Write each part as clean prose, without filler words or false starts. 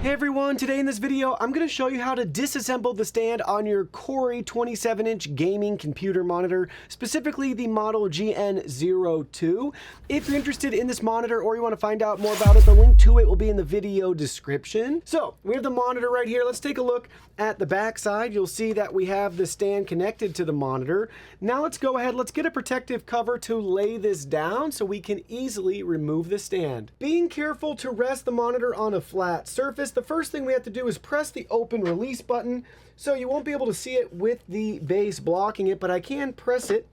Hey everyone, today in this video, I'm going to show you how to disassemble the stand on your KOORUI 27-inch gaming computer monitor, specifically the model GN02. If you're interested in this monitor or you want to find out more about it, the link to it will be in the video description. So, we have the monitor right here. Let's take a look at the back side. You'll see that we have the stand connected to the monitor. Now let's go ahead, let's get a protective cover to lay this down so we can easily remove the stand. Being careful to rest the monitor on a flat surface, the first thing we have to do is press the open release button. So you won't be able to see it with the base blocking it, but I can press it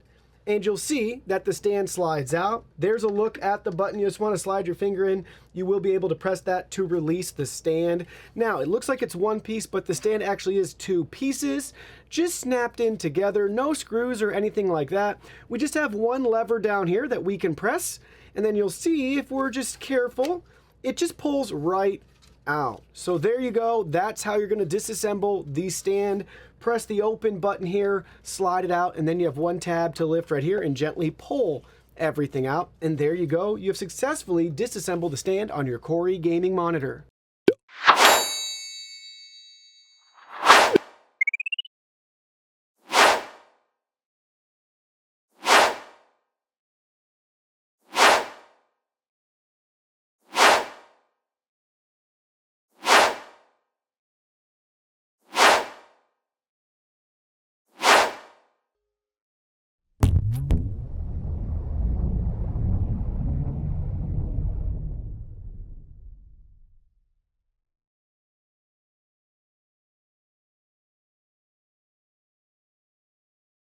and you'll see that the stand slides out. There's a look at the button. You just want to slide your finger in. You will be able to press that to release the stand. Now, it looks like it's one piece, but the stand actually is two pieces, just snapped in together. No screws or anything like that. We just have one lever down here that we can press, and then you'll see if we're just careful, it just pulls right out. So there you go. That's how you're going to disassemble the stand. Press the open button here, slide it out, and then you have one tab to lift right here and gently pull everything out. And there you go. You have successfully disassembled the stand on your KOORUI gaming monitor.